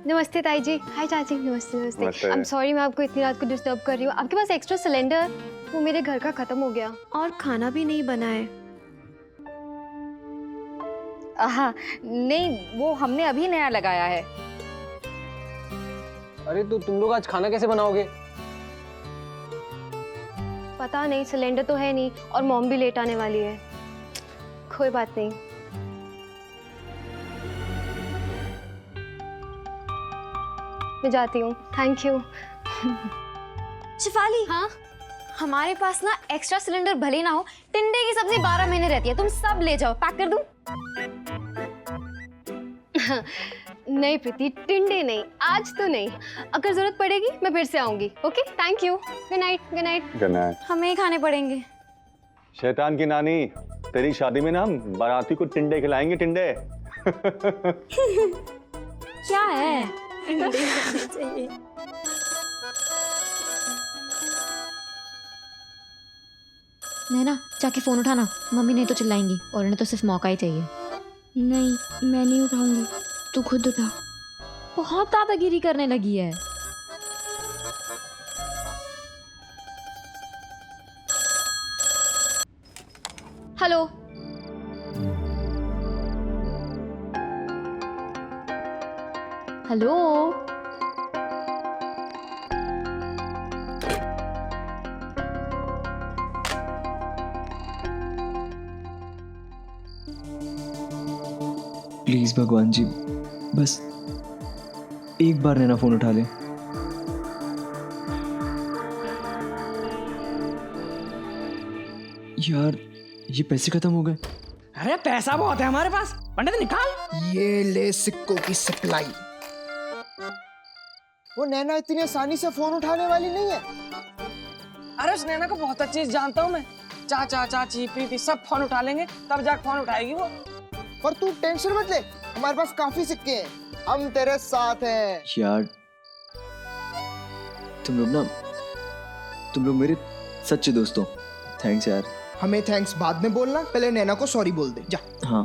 नमस्ते ताई जी। हाय चाची। नमस्ते नमस्ते। आई एम सॉरी मैं आपको इतनी रात को डिस्टर्ब कर रही हूँ। आपके पास एक्स्ट्रा सिलेंडर? वो मेरे घर का खत्म हो गया और खाना भी नहीं बना है। हाँ नहीं, वो हमने अभी नया लगाया है। अरे तो तुम लोग आज खाना कैसे बनाओगे? पता नहीं, सिलेंडर तो है नहीं और मॉम भी लेट आने वाली है। कोई बात नहीं। मैं जाती हूँ। Thank you. शिफाली, हाँ हमारे पास ना एक्स्ट्रा सिलेंडर भले ही ना हो, टिंडे की सब्जी 12 महीने रहती है, तुम सब ले जाओ। पैक कर दूं? नहीं प्रीति, टिंडे नहीं, आज तो नहीं। अगर जरूरत पड़ेगी मैं फिर से आऊंगी। Okay, thank you. Good night. Good night. Good night. हमें ही खाने पड़ेंगे। शैतान की नानी, तेरी शादी में ना हम बाराती को टिंडे खिलाएंगे। टिंडे क्या है? नैना, जाके फोन उठाना, मम्मी नहीं तो चिल्लाएंगी और उन्हें तो सिर्फ मौका ही चाहिए। नहीं, मैं नहीं उठाऊंगी, तू खुद उठा। बहुत दादागिरी करने लगी है। हेलो, हेलो, प्लीज भगवान जी, बस एक बार नैना फोन उठा ले। यार ये पैसे खत्म हो गए। अरे पैसा बहुत है हमारे पास, पंडित निकाल। ये ले सिक्कों की सप्लाई। वो नैना इतनी आसानी से फोन उठाने वाली नहीं है। अरे उस नैना को बहुत अच्छे से जानता हूँ मैं। चाचा चाची प्रीति सब फोन उठा लेंगे, तब जाकर फोन उठाएगी वो। पर तू टेंशन मत ले, हमारे पास काफी सिक्के हैं, हम तेरे साथ हैं। यार तुम लोग मेरे सच्चे दोस्त हो। थैंक्स यार। हमें थैंक्स बाद में बोलना, पहले नैना को सॉरी बोल दे जा। हाँ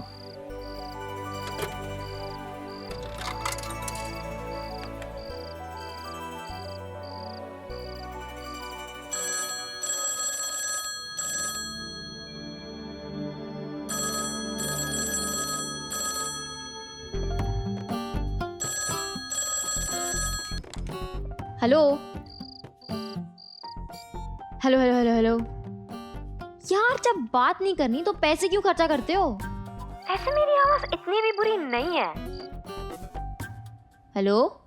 hello, hello, hello, hello, hello. यार जब बात नहीं करनी तो पैसे क्यों खर्चा करते हो? ऐसे मेरी आवाज इतनी भी बुरी नहीं है। हेलो,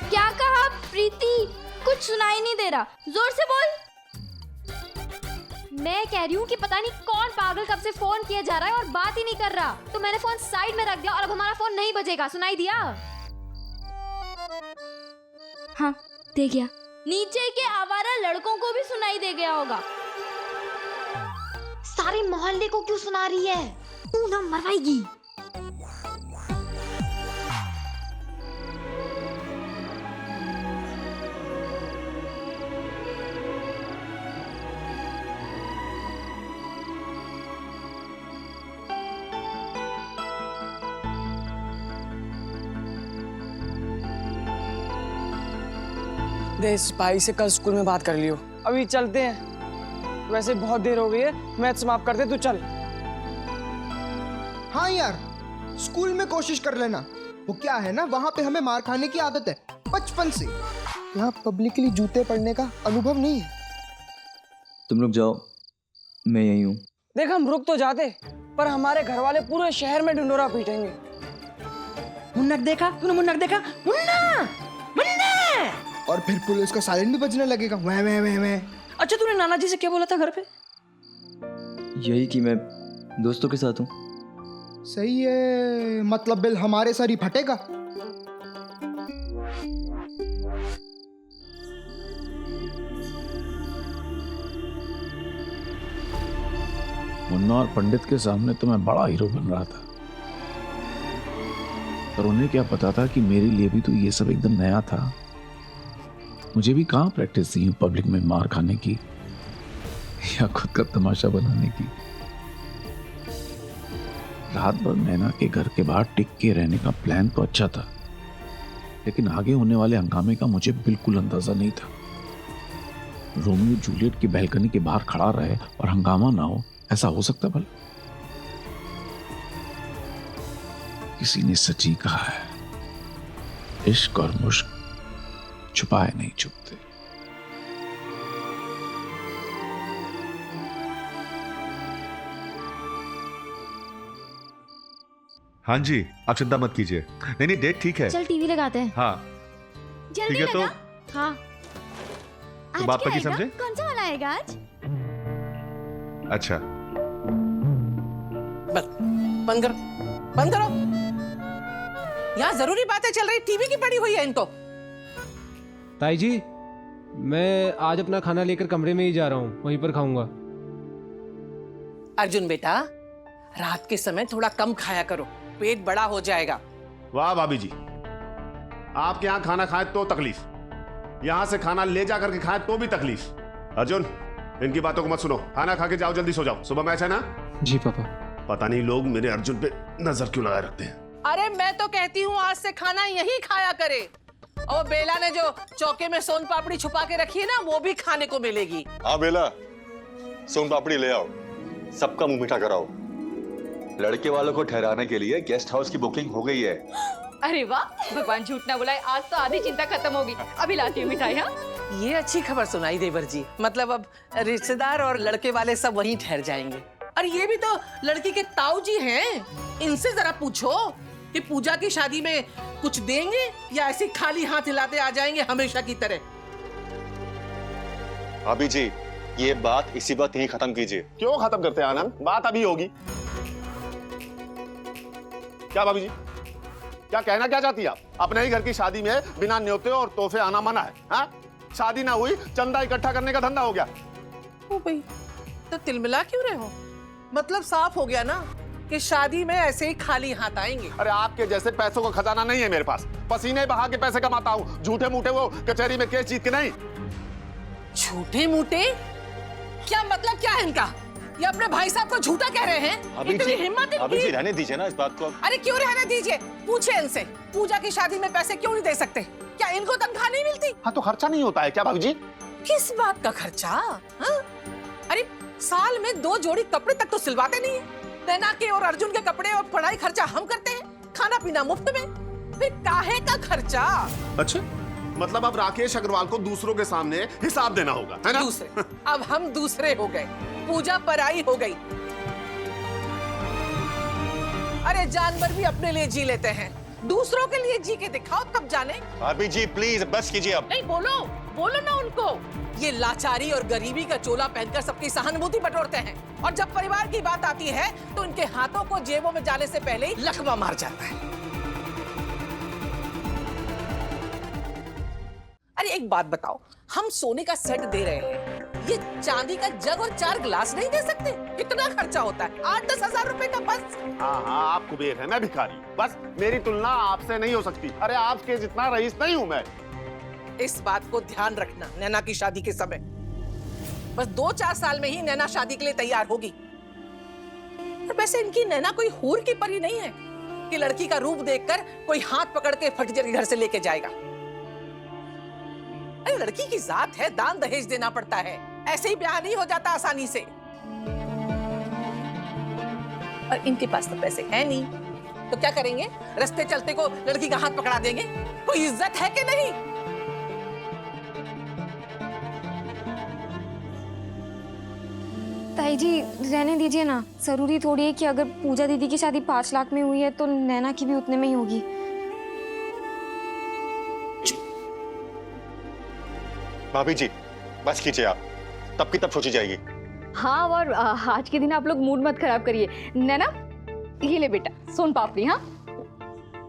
क्या कहा प्रीति? कुछ सुनाई नहीं दे रहा, जोर से बोल। मैं कह रही हूँ कि पता नहीं कौन पागल कब से फोन किया जा रहा है और बात ही नहीं कर रहा। तो मैंने फोन साइड में रख दिया और अब हमारा फोन नहीं बजेगा। सुनाई दिया? हाँ, दे गया। नीचे के आवारा लड़कों को भी सुनाई दे गया होगा। सारे मोहल्ले को क्यों सुना रही है? तू ना मरवाएगी। दे इस भाई से कल स्कूल में बात कर लियो। अभी चलते हैं, वैसे बहुत देर हो गई है, मैथ समाप्त कर दे, तू चल। हाँ यार, स्कूल में कोशिश कर लेना। वो क्या है ना, वहाँ पे हमें मार खाने की आदत है बचपन से। यहाँ पब्लिकली जूते पड़ने का अनुभव नहीं है। तुम लोग जाओ, मैं यहीं हूँ। देख हम रुक तो जाते, पर हमारे घर वाले पूरे शहर में ढिंडोरा पीटेंगे। मुन्नक देखा तूने? मुन्नक देखा? मुन्ना, मुन्ना। और फिर पुलिस का सायरन भी बजने लगेगा। वह वह वह वह। अच्छा तूने नाना जी से क्या बोला था घर पे? यही कि मैं दोस्तों के साथ हूँ। सही है, मतलब बिल हमारे सर ही फटेगा। मुन्ना और पंडित के सामने तो मैं बड़ा हीरो बन रहा था, पर उन्हें क्या पता था कि मेरे लिए भी तो ये सब एकदम नया था। मुझे भी कहाँ प्रैक्टिस थी पब्लिक में मार खाने की या खुद का तमाशा बनाने की। रात भर नैना के घर के बाहर टिक के रहने का प्लान तो अच्छा था, लेकिन आगे होने वाले हंगामे का मुझे बिल्कुल अंदाजा नहीं था। रोमियो जूलियट की बैल्कनी के बाहर खड़ा रहे और हंगामा ना हो, ऐसा हो सकता भला? किसी ने सच ही कहा है, इश्क और मुश्क छुपाए नहीं छुपते। हाँ जी, आप चिंता मत कीजिए। नहीं नहीं, डेट ठीक है। चल टीवी लगाते हैं। हाँ ठीक है। तो हाँ बात पर की समझे? कौन सा वाला आएगा आज? अच्छा बंद करो, बंद करो। यहाँ जरूरी बातें चल रही, टीवी की पड़ी हुई है इनको। ताई जी, मैं आज अपना खाना लेकर कमरे में ही जा रहा हूँ, वहीं पर खाऊंगा। अर्जुन बेटा, रात के समय थोड़ा कम खाया करो, पेट बड़ा हो जाएगा। वाह भाभी जी, आपके यहाँ खाना खाए तो तकलीफ, यहाँ से खाना ले जा करके खाए तो भी तकलीफ। अर्जुन, इनकी बातों को मत सुनो, खाना खा के जाओ, जल्दी सो जाओ, सुबह मैच है ना? जी पापा। पता नहीं लोग मेरे अर्जुन पे नजर क्यों लगाए रखते हैं। अरे मैं तो कहती हूँ आज से खाना यही खाया करे, और बेला ने जो चौके में सोन पापड़ी छुपा के रखी है ना, वो भी खाने को मिलेगी। हाँ बेला, सोन पापड़ी ले आओ, सबका मुंह मीठा कराओ। लड़के वालों को ठहराने के लिए गेस्ट हाउस की बुकिंग हो गई है। अरे वाह, भगवान झूठ ना बुलाए, आज तो आधी चिंता खत्म होगी। अभी लाती हूँ मिठाई। हाँ, ये अच्छी खबर सुनाई देवर जी, मतलब अब रिश्तेदार और लड़के वाले सब वहीं ठहर जाएंगे। और ये भी तो लड़की के ताऊ जी हैं, इनसे जरा पूछो कि पूजा की शादी में कुछ देंगे या ऐसे खाली हाथ हिलाते आ जाएंगे हमेशा की तरह। भाभी जी, ये बात इसी बात यहीं खत्म कीजिए। क्यों खत्म करते हैं आनंद, बात अभी होगी। क्या भाभी जी, क्या कहना क्या चाहती है आप? अपने ही घर की शादी में बिना न्योते और तोहफे आना मना है? हाँ? शादी ना हुई, चंदा इकट्ठा करने का धंधा हो गया। ओ भाई, तो तिलमिला क्यों रहे हो? मतलब साफ हो गया ना कि शादी में ऐसे ही खाली हाथ आएंगे। अरे आपके जैसे पैसों का खजाना नहीं है मेरे पास, पसीने बहा के पैसे कमाता हूँ, झूठे मूठे वो कचहरी में केस जीत के नहीं। झूठे मूठे? क्या मतलब क्या है इनका? ये अपने भाई साहब को झूठा कह रहे हैं? इतनी हिम्मत अभी जी रहने दीजिए ना इस बात को। अरे क्यों रहने दीजिए? पूछे इनसे, पूजा की शादी में पैसे क्यों नहीं दे सकते? क्या इनको तनख्वाह नहीं मिलती? हाँ तो खर्चा नहीं होता है क्या भाभी जी? किस बात का खर्चा? हाँ? अरे साल में 2 जोड़ी कपड़े तक तो सिलवाते नहीं है। नैना के और अर्जुन के कपड़े और पढ़ाई खर्चा हम करते हैं, खाना पीना मुफ्त में, फिर काहे का खर्चा? अच्छा, मतलब अब राकेश अग्रवाल को दूसरों के सामने हिसाब देना होगा, है ना? दूसरे, अब हम दूसरे हो गए, पूजा पराई हो गई। अरे जानवर भी अपने लिए जी लेते हैं, दूसरों के लिए जी के दिखाओ तब जाने। भाभी जी प्लीज बस कीजिए अब। नहीं, बोलो बोलो ना उनको। ये लाचारी और गरीबी का चोला पहनकर सबकी सहानुभूति बटोरते हैं, और जब परिवार की बात आती है तो इनके हाथों को जेबों में जाने से पहले ही लकवा मार जाता है। अरे एक बात बताओ, हम सोने का सेट दे रहे हैं, ये चांदी का जग और 4 गिलास नहीं दे सकते? कितना खर्चा होता है? 8-10 हजार रुपए का बस। हाँ हाँ, आप कुबेर है, मैं भिखारी, बस मेरी तुलना आपसे नहीं हो सकती। अरे आपके जितना रईस नहीं हूँ मैं। इस बात को ध्यान रखना नैना की शादी के समय। बस 2-4 साल में ही नैना शादी के लिए तैयार होगी। और वैसे इनकी नैना कोई हूर की परी नहीं है कि लड़की का रूप देखकर कोई हाथ पकड़ के फटीचर के घर से लेके जाएगा। अरे लड़की की जात है, दान दहेज देना पड़ता है, ऐसे ही ब्याह नहीं हो जाता आसानी से। और इनके पास तो पैसे है नहीं, तो क्या करेंगे? रास्ते चलते को लड़की का हाथ पकड़ा देंगे? कोई इज्जत है कि नहीं? ताई जी रहने दीजिए ना, जरूरी थोड़ी है कि अगर पूजा दीदी की शादी 5 लाख में हुई है तो नैना की भी उतने में ही होगी। भाभी जी बस कीजिए आप, तब की तब सोची जाएगी। हाँ, और आज के दिन आप लोग मूड मत खराब करिए। नैना, ये ले बेटा सोन पापड़ी। हाँ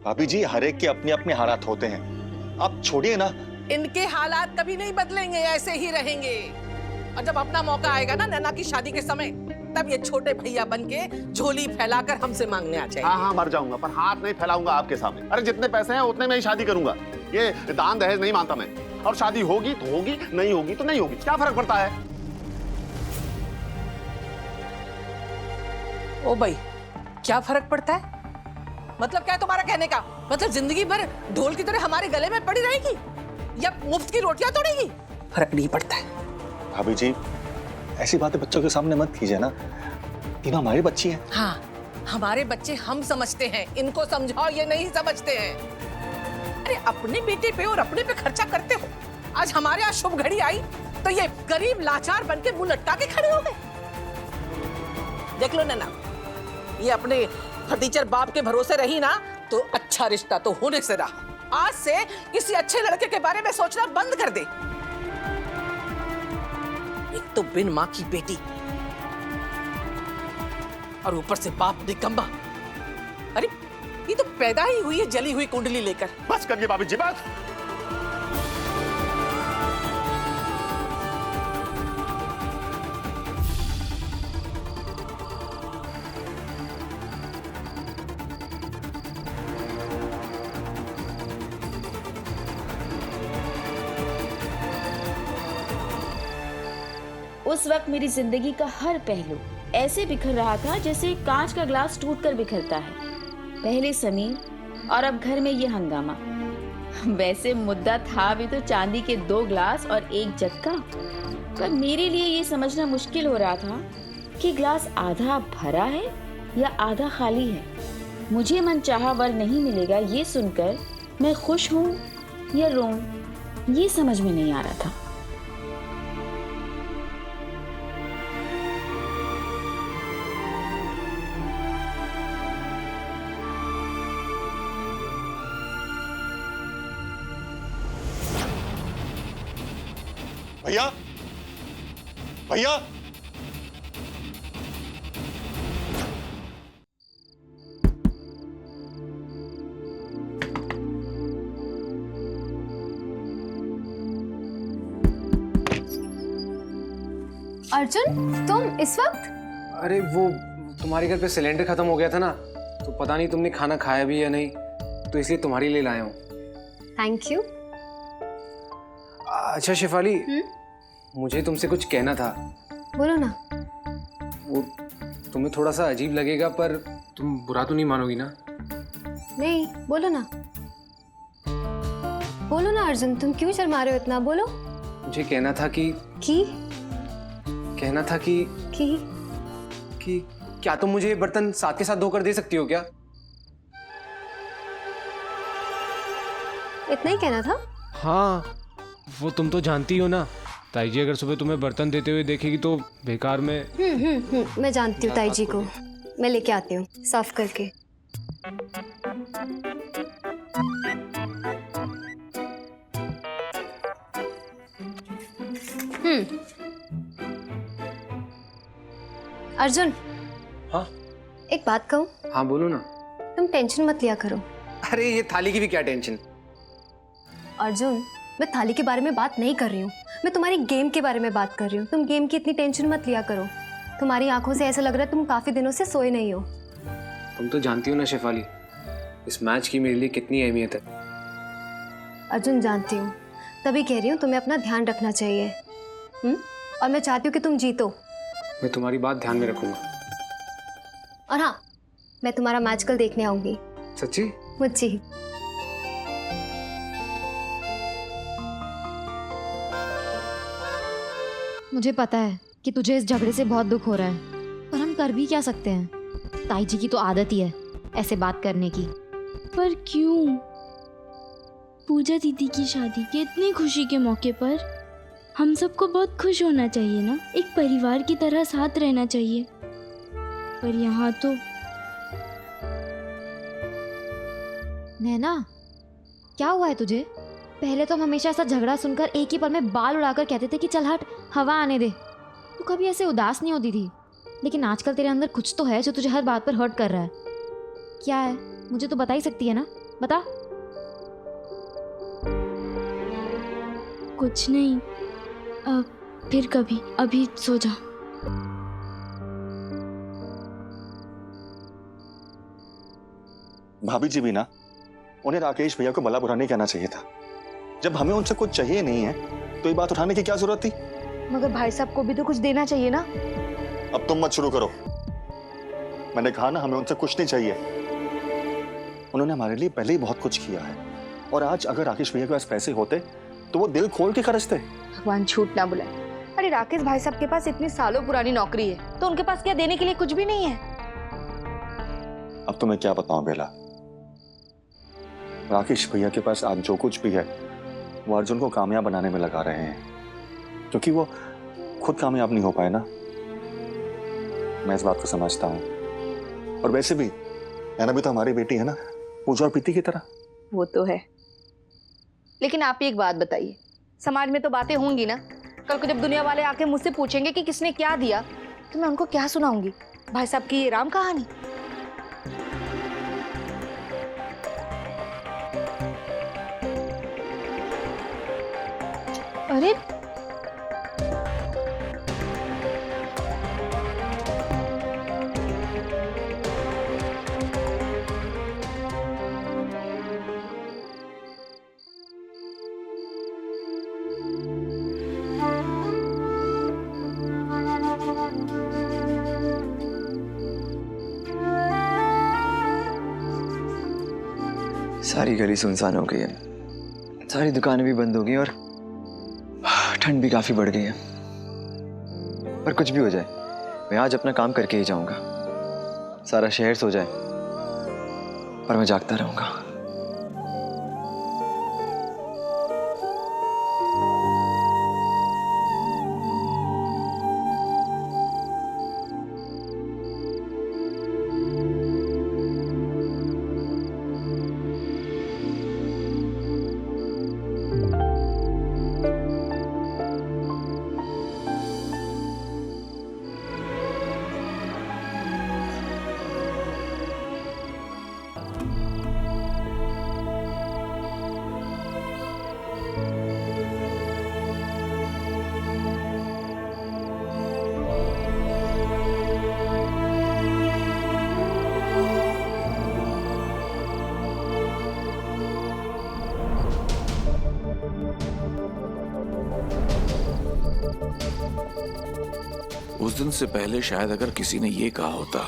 भाभी जी, हर एक के अपने अपने हालात होते हैं, आप छोड़िए ना। इनके हालात कभी नहीं बदलेंगे, ऐसे ही रहेंगे। और जब अपना मौका आएगा ना नैना की शादी के समय, तब ये छोटे भैया बन के झोली फैलाकर हमसे मांगने आ जाए। हाँ हाँ मर जाऊंगा पर हाथ नहीं फैलाऊंगा आपके सामने। अरे जितने पैसे हैं उतने में ही शादी करूंगा। ये दान दहेज नहीं मानता मैं। और शादी होगी तो होगी, नहीं होगी तो नहीं होगी, क्या फर्क पड़ता है? ओ भाई, क्या फर्क पड़ता है? मतलब क्या है तुम्हारा कहने का? मतलब जिंदगी भर ढोल की तरह हमारे गले में पड़ी रहेगी या मुफ्त की रोटियां तोड़ेगी? फर्क नहीं पड़ता है। भाभी जी, ऐसी बातें बच्चों के सामने मत कीजिए ना। तीनों हमारी बच्ची हैं। हाँ, हमारे बच्चे हम समझते हैं, इनको समझाओ, ये नहीं समझते हैं। अरे अपने बेटे पे और अपने पे खर्चा करते हो। आज हमारे यहाँ शुभ घड़ी आई तो ये गरीब लाचार बन के मुंह लटका के खड़े हो गए। देख लो नैना, ये अपने फटीचर बाप के भरोसे रही ना तो अच्छा रिश्ता तो होने से रहा। आज से किसी अच्छे लड़के के बारे में सोचना बंद कर दे। एक तो बिन मां की बेटी और ऊपर से बाप निकम्मा। अरे ये तो पैदा ही हुई है जली हुई कुंडली लेकर। बस करिए भाभी जी, बस। उस वक्त मेरी जिंदगी का हर पहलू ऐसे बिखर रहा था जैसे कांच का ग्लास टूटकर बिखरता है। पहले समीर और अब घर में ये हंगामा। वैसे मुद्दा था भी तो चांदी के 2 ग्लास और 1 जग का, पर मेरे लिए ये समझना मुश्किल हो रहा था कि ग्लास आधा भरा है या आधा खाली है। मुझे मनचाहा वर नहीं मिलेगा ये सुनकर मैं खुश हूँ या रोऊं, ये समझ में नहीं आ रहा था। भैया, भैया, अर्जुन, तुम इस वक्त? अरे वो तुम्हारे घर पे सिलेंडर खत्म हो गया था ना, तो पता नहीं तुमने खाना खाया भी या नहीं, तो इसलिए तुम्हारे लिए लाया हूँ। Thank you. अच्छा शेफाली, मुझे तुमसे कुछ कहना था। बोलो ना। वो तुम्हें थोड़ा सा अजीब लगेगा पर तुम बुरा तो नहीं मानोगी ना? नहीं, बोलो ना। बोलो ना अर्जुन, तुम क्यों शर्मा रहे हो इतना? बोलो। मुझे कहना था कि कहना था कि क्या तुम मुझे बर्तन साथ के साथ धोकर दे सकती हो क्या? इतना ही कहना था? हाँ, वो तुम तो जानती हो ना, ताई जी अगर सुबह तुम्हें बर्तन देते हुए देखेगी तो बेकार में। मैं जानती हूँ ताई जी को। मैं लेके आती हूँ साफ करके। अर्जुन। हाँ? एक बात कहूँ? हाँ बोलो ना। तुम टेंशन मत लिया करो। अरे ये थाली की भी क्या टेंशन? अर्जुन, मैं थाली के बारे में बात नहीं कर रही हूँ, मैं तुम्हारी गेम के बारे में बात कर रही हूँ। तुम गेम की इतनी टेंशन मत लिया करो। तुम्हारी आंखों से ऐसा लग रहा है तुम काफी दिनों से सोए नहीं हो। तुम तो जानती हो ना शेफाली, इस मैच की मेरे लिए कितनी अहमियत है। अर्जुन जानती हूँ, तभी कह रही हूँ तुम्हें अपना ध्यान रखना चाहिए। और मैं चाहती हूँ कि तुम जीतो। मैं तुम्हारी बात ध्यान में रखूंगा। और हाँ, मैं तुम्हारा मैच कल देखने आऊंगी। सच्ची? मुझे। मुझे पता है कि तुझे इस झगड़े से बहुत दुख हो रहा है, पर हम कर भी क्या सकते हैं? ताई जी की तो आदत ही है ऐसे बात करने की। पर क्यों? पूजा दीदी की शादी के इतनी खुशी के मौके पर हम सबको बहुत खुश होना चाहिए ना, एक परिवार की तरह साथ रहना चाहिए। पर यहाँ तो नैना, क्या हुआ है तुझे? पहले तो हम हमेशा ऐसा झगड़ा सुनकर एक ही पल में बाल उड़ाकर कहते थे कि चल हट, हवा आने दे। तू कभी ऐसे उदास नहीं होती थी, लेकिन आजकल तेरे अंदर कुछ तो है जो तुझे हर बात पर हर्ट कर रहा है। क्या है? मुझे तो बता ही सकती है ना, बता। कुछ नहीं, फिर कभी, अभी सो जा। भाभी जी भी ना, उन्हें राकेश भैया को भला बुरा नहीं कहना चाहिए था। जब हमें उनसे कुछ चाहिए नहीं है तो ये बात उठाने की क्या जरूरत थी? मगर भाई साहब को भी तो कुछ देना चाहिए ना। अब तुम मत शुरू करो। मैंने कहा ना, हमें उनसे कुछ नहीं चाहिए। उन्होंने हमारे लिए पहले ही बहुत कुछ किया है, और आज अगर राकेश भैया के पास पैसे होते तो वो दिल खोल के खर्चते। भगवान झूठ ना बुलाए। अरे राकेश भाई साहब के पास इतनी सालों पुरानी नौकरी है, तो उनके पास क्या देने के लिए कुछ भी नहीं है। अब तुम्हें क्या बताऊं बेला, राकेश भैया के पास आज जो कुछ भी है वो अर्जुन को कामयाब बनाने में लगा रहे हैं, क्योंकि वो खुद कामयाब नहीं हो पाए ना। मैं इस बात को समझता हूँ। और वैसे भी नैना भी तो हमारी बेटी है ना, पूजा और प्रीति की तरह। वो तो है, लेकिन आप ही एक बात बताइए, समाज में तो बातें होंगी ना। कल को जब दुनिया वाले आके मुझसे पूछेंगे कि किसने क्या दिया, तो मैं उनको क्या सुनाऊंगी? भाई साहब की ये राम कहानी? अरे सारी गली सुनसान हो गई है, सारी दुकानें भी बंद हो गई और ठंड भी काफी बढ़ गई है। पर कुछ भी हो जाए, मैं आज अपना काम करके ही जाऊंगा। सारा शहर सो जाए पर मैं जागता रहूंगा। उस दिन से पहले शायद अगर किसी ने ये कहा होता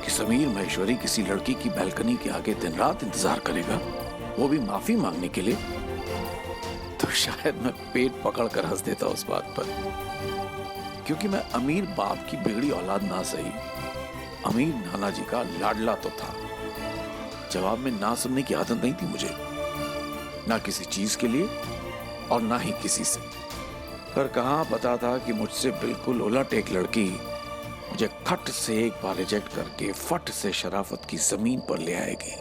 कि समीर महेश्वरी किसी लड़की की बैल्कनी के आगे दिन रात इंतजार करेगा, वो भी माफी मांगने के लिए, तो शायद मैं पेट पकड़ कर हंस देता उस बात पर। क्योंकि मैं अमीर बाप की बिगड़ी औलाद ना सही, अमीर नाना जी का लाडला तो था। जवाब में ना सुनने की आदत नहीं थी मुझे, ना किसी चीज के लिए और ना ही किसी से। पर कहाँ पता था कि मुझसे बिल्कुल उलट एक लड़की मुझे खट से एक बार रिजेक्ट करके फट से शराफत की जमीन पर ले आएगी।